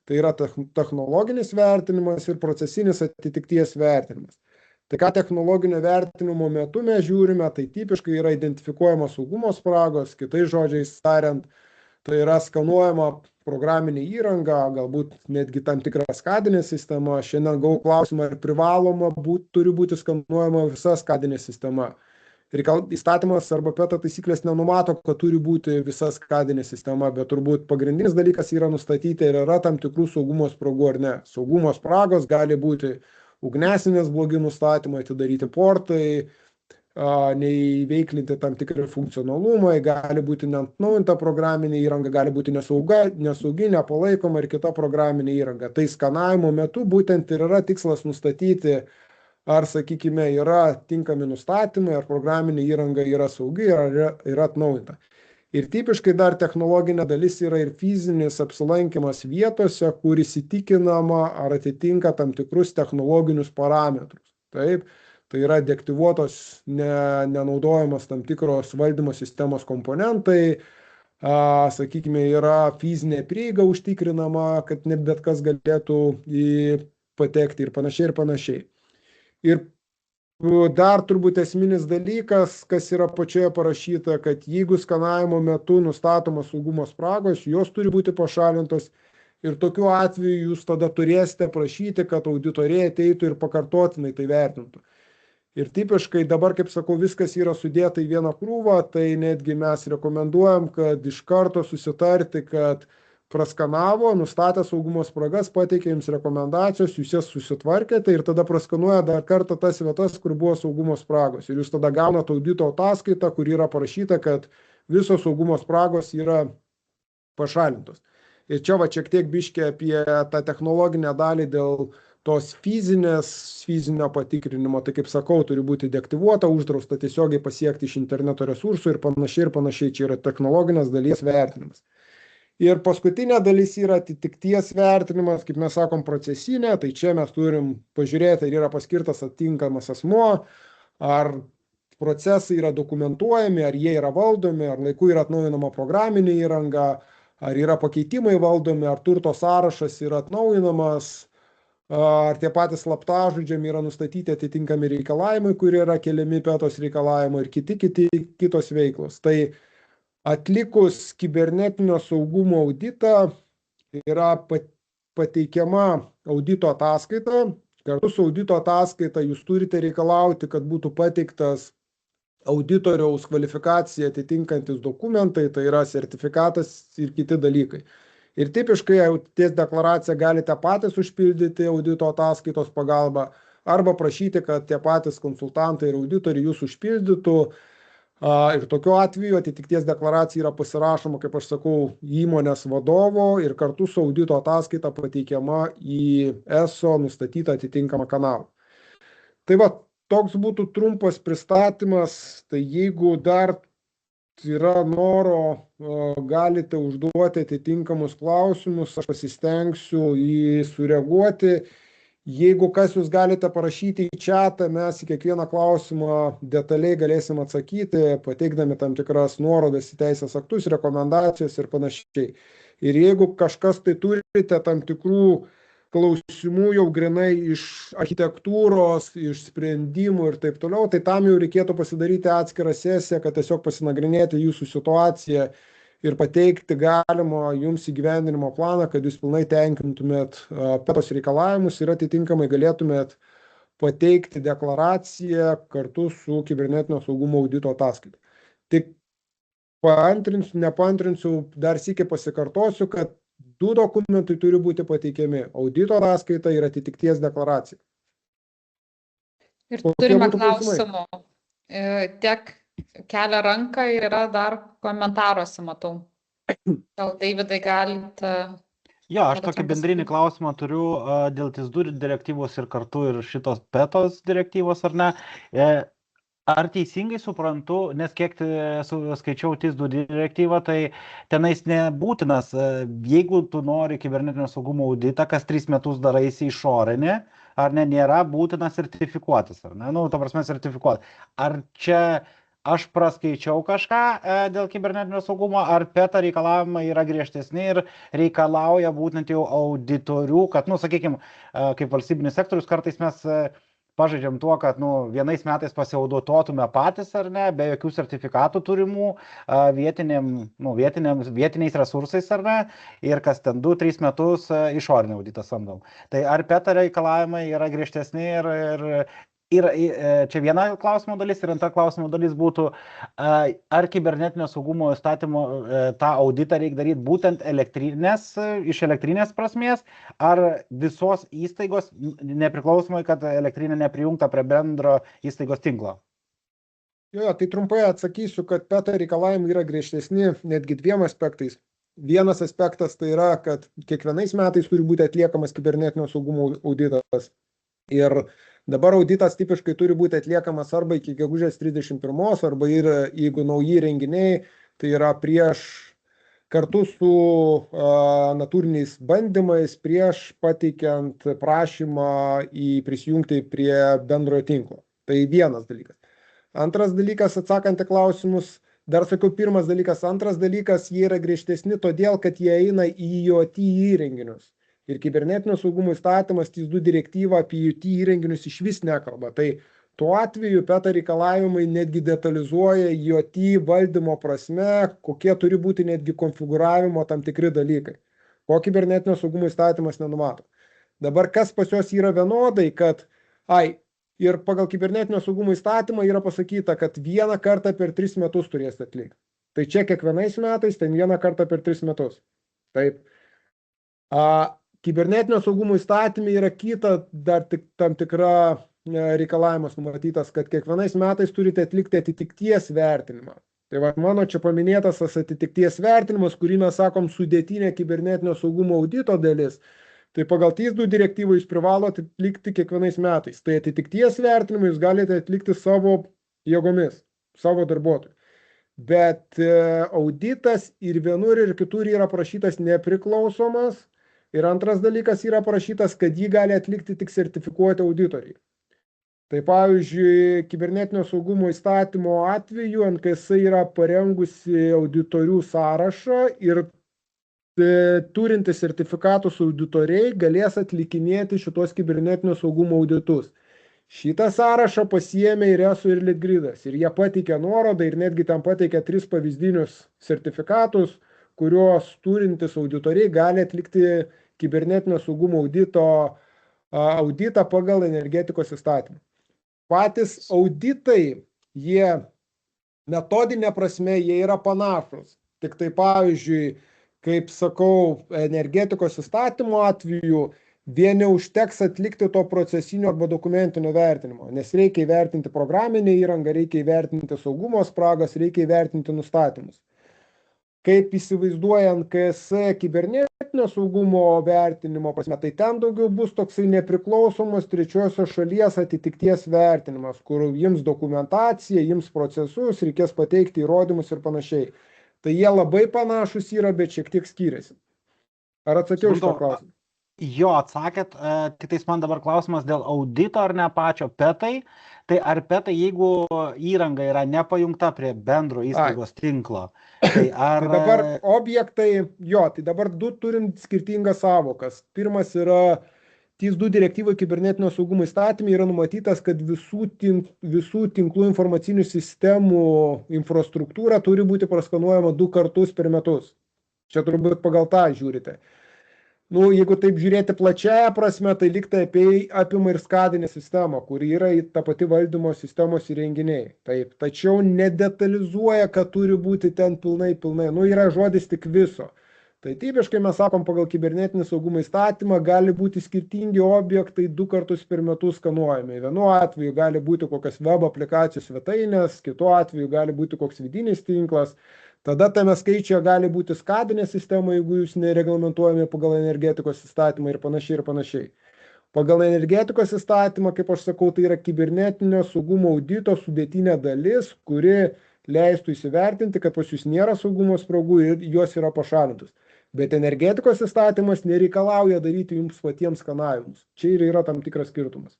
Tai yra technologinis vertinimas ir procesinis atitikties vertinimas. Tai ką technologinio vertinimo metu mes žiūrime, tai tipiškai yra identifikuojamos saugumo spragos, kitais žodžiais tariant, tai yra skanuojama programinė įranga, galbūt netgi tam tikra skadinė sistema. Šiandien gavau klausimą, ar privaloma turi būti skanuojama visa skadinė sistema. Įstatymas arba PETA taisyklės nenumato, kad turi būti visa skadinė sistema, bet turbūt pagrindinis dalykas yra nustatyti, ar yra tam tikrų saugumo spragų ar ne. Saugumo spragos gali būti ugnesinės blogi nustatymai, atidaryti portai, neįveiklinti tam tikri funkcionalumai, gali būti neatnaujinta programinė įranga, gali būti nesaugi, nepalaikoma ir kita programinė įranga. Tai skanavimo metu būtent ir yra tikslas nustatyti, ar, sakykime, yra tinkami nustatymai, ar programinė įranga yra saugi, ar yra atnaujinta. Ir tipiškai dar technologinė dalis yra ir fizinis apsilankymas vietose, kur įsitikinama, ar atitinka tam tikrus technologinius parametrus. Taip, tai yra deaktyvuotos, nenaudojamas tam tikros valdymo sistemos komponentai, sakykime, yra fizinė prieiga užtikrinama, kad ne bet kas galėtų patekti ir panašiai ir panašiai. Ir dar turbūt esminis dalykas, kas yra pačioje parašyta, kad jeigu skanavimo metu nustatomos saugumo spragos, jos turi būti pašalintos ir tokiu atveju jūs tada turėsite prašyti, kad auditorija ateitų ir pakartotinai tai vertintų. Ir tipiškai dabar, kaip sakau, viskas yra sudėta į vieną krūvą, tai netgi mes rekomenduojam, kad iš karto susitarti, kad praskanavo, nustatė saugumo spragas, pateikė jums rekomendacijos, jūs jas susitvarkėte ir tada praskanuoja dar kartą tas vietas, kur buvo saugumo spragos. Ir jūs tada gaunate audito ataskaitą, kur yra parašyta, kad visos saugumo spragos yra pašalintos. Ir čia va šiek tiek biškė apie tą technologinę dalį dėl tos fizinio patikrinimo, tai kaip sakau, turi būti deaktyvuota, uždrausta tiesiogiai pasiekti iš interneto resursų ir panašiai, čia yra technologinės dalies vertinimas. Ir paskutinė dalis yra atitikties vertinimas, kaip mes sakom, procesinė, tai čia mes turim pažiūrėti, ar yra paskirtas atitinkamas asmuo, ar procesai yra dokumentuojami, ar jie yra valdomi, ar laiku yra atnaujinama programinė įranga, ar yra pakeitimai valdomi, ar turto sąrašas yra atnaujinamas, ar tie patys slaptažodžiai yra nustatyti atitinkami reikalavimai, kurie yra keliami petos reikalavimai ir kitos veiklos. Tai atlikus kibernetinio saugumo auditą yra pateikiama audito ataskaita. Kartu su audito ataskaita jūs turite reikalauti, kad būtų pateiktas auditoriaus kvalifikaciją atitinkantis dokumentai, tai yra sertifikatas ir kiti dalykai. Ir tipiškai ties deklaraciją galite patys užpildyti audito ataskaitos pagalba arba prašyti, kad tie patys konsultantai ir auditoriai jūs užpildytų. Ir tokiu atveju atitikties deklaracija yra pasirašoma, kaip aš sakau, įmonės vadovo ir kartu su audito ataskaita pateikiama į ESO nustatytą atitinkamą kanalą. Tai va, toks būtų trumpas pristatymas, tai jeigu dar yra noro, galite užduoti atitinkamus klausimus, aš pasistengsiu į sureaguoti. Jeigu kas jūs galite parašyti į chatą, mes į kiekvieną klausimą detaliai galėsim atsakyti, pateikdami tam tikras nuorodas į teisės aktus, rekomendacijas ir panašiai. Ir jeigu kažkas tai turite tam tikrų klausimų jau grinai iš architektūros, iš sprendimų ir taip toliau, tai tam jau reikėtų pasidaryti atskirą sesiją, kad tiesiog pasinagrinėti jūsų situaciją ir pateikti galimo jums įgyvendinimo planą, kad jūs pilnai tenkintumėt petos reikalavimus ir atitinkamai galėtumėt pateikti deklaraciją kartu su kibernetinio saugumo audito ataskaita. Tik nepaantrinsiu, dar sykį pasikartosiu, kad 2 dokumentai turi būti pateikiami - audito ataskaita ir atitikties deklaracija. Ir turime klausimų. Tiek kelia ranką ir yra dar komentaruose, matau. Gal Davidai galite... Jo, aš tokį bendrinį klausimą turiu dėl TIS2 direktyvos ir kartu ir šitos petos direktyvos, ar ne? Ar teisingai suprantu, nes kiek skaičiau TIS2 direktyvą, tai tenais nebūtinas, jeigu tu nori kibernetinio saugumo auditą, kas 3 metus daraisi išorinį, ar ne, nėra būtina sertifikuotis, ar ne, ta prasme sertifikuoti. Ar čia aš praskaičiau kažką dėl kibernetinio saugumo, ar PETA reikalavimai yra griežtesni ir reikalauja būtent jau auditorių, kad, sakykime, kaip valstybinis sektorius kartais mes pažaidžiam tuo, kad vienais metais pasiaudituotume patys, ar ne, be jokių sertifikatų turimų vietiniais resursais, ar ne, ir kas ten 2-3 metus išorinį auditą samdom. Tai ar PETA reikalavimai yra griežtesni ir čia viena klausimo dalis ir antra klausimo dalis būtų, ar kibernetinio saugumo įstatymo tą auditą reikia daryti būtent iš elektrinės prasmės, ar visos įstaigos, nepriklausomai, kad elektrinė neprijungta prie bendro įstaigos tinklo? Jo, tai trumpai atsakysiu, kad PETA reikalavimai yra griežtesni netgi 2 aspektais. Vienas aspektas tai yra, kad kiekvienais metais turi būti atliekamas kibernetinio saugumo auditas. Ir dabar auditas tipiškai turi būti atliekamas arba iki gegužės 31, arba ir jeigu nauji renginiai, tai yra kartu su natūriniais bandymais prieš pateikiant prašymą prisijungti prie bendrojo tinklo. Tai vienas dalykas. Antras dalykas, atsakant į klausimus, dar sakiau, pirmas dalykas. Antras dalykas, jie yra griežtesni todėl, kad jie eina į IoT įrenginius. Ir kibernetinio saugumo įstatymas TIS2 direktyva apie IoT įrenginius iš vis nekalba. Tai tuo atveju PETA reikalavimai netgi detalizuoja IoT valdymo prasme, kokie turi būti netgi konfigūravimo tam tikri dalykai, ko kibernetinio saugumo įstatymas nenumato. Dabar kas pas juos yra vienodai, kad ir pagal kibernetinio saugumo įstatymą yra pasakyta, kad 1 kartą per 3 metus turės atlikti. Tai čia kiekvienais metais, ten 1 kartą per 3 metus. Taip. Kibernetinio saugumo įstatymė yra kita dar tik tam tikra reikalavimas numatytas, kad kiekvienais metais turite atlikti atitikties vertinimą. Tai va, mano čia paminėtas tas atitikties vertinimas, kurį mes sakom sudėtinė kibernetinio saugumo audito dalis, tai pagal TIS2 direktyvą jūs privalote atlikti kiekvienais metais. Tai atitikties vertinimą jūs galite atlikti savo jėgomis, savo darbuotojų. Bet auditas ir vienur ir kitur yra prašytas nepriklausomas. Ir antras dalykas yra prašytas, kad jį gali atlikti tik sertifikuoti auditoriai. Tai pavyzdžiui, kibernetinio saugumo įstatymo atveju NKS yra parengusi auditorių sąrašą ir turintis sertifikatus auditoriai galės atlikinėti šitos kibernetinio saugumo auditus. Šitą sąrašą pasiėmė ir ESO ir Litgridas. Ir jie pateikė nuorodą ir netgi ten pateikė 3 pavyzdinius sertifikatus, kuriuos turintis auditoriai gali atlikti kibernetinio saugumo auditą pagal energetikos įstatymą. Patys auditai, jie metodinė prasme, jie yra panašus. Tik tai pavyzdžiui, kaip sakau, energetikos įstatymo atveju, vien neužteks atlikti to procesinio arba dokumentinio vertinimo, nes reikia įvertinti programinę įrangą, reikia įvertinti saugumo spragas, reikia įvertinti nustatymus. Kaip įsivaizduojant KS kibernetinio saugumo vertinimo prasme, tai ten daugiau bus toksai nepriklausomos trečiosios šalies atitikties vertinimas, kur jums dokumentacija, jums procesus, reikės pateikti įrodymus ir panašiai. Tai jie labai panašus yra, bet šiek tiek skiriasi. Ar atsakiau šitą klausimą? Jo, atsakėt, tik tais man dabar klausimas dėl audito ar ne pačio PETai. Tai ar PETai, jeigu įranga yra nepajungta prie bendro įstaigos tinklo, tai ar... Tai dabar objektai, jo, tai dabar du turim skirtingas savokas. Pirmas yra TIS2 direktyvai kibernetinio saugumo įstatymai yra numatytas, kad visų tinklų informacinių sistemų infrastruktūra turi būti praskanuojama 2 kartus per metus. Čia turbūt pagal tą žiūrite. Nu, jeigu taip žiūrėti plačiaja prasme, tai liktai apima ir skadinę sistemą, kuri yra ta pati valdymo sistemos įrenginiai. Taip, tačiau nedetalizuoja, kad turi būti ten pilnai. Nu, yra žodis tik viso. Tai tipiškai mes sakom, pagal kibernetinį saugumo įstatymą gali būti skirtingi objektai 2 kartus per metus skanuojami. Vienu atveju gali būti kokios web aplikacijos svetainės, kitu atveju gali būti koks vidinis tinklas. Tada tame skaičiuje gali būti skadinė sistema, jeigu jūs nereglamentuojami pagal energetikos įstatymą ir panašiai ir panašiai. Pagal energetikos įstatymą, kaip aš sakau, tai yra kibernetinio saugumo audito sudėtinė dalis, kuri leistų įsivertinti, kad pas jūs nėra saugumo spragų ir jos yra pašalintos. Bet energetikos įstatymas nereikalauja daryti jums patiems skanavimus. Čia ir yra tam tikras skirtumas.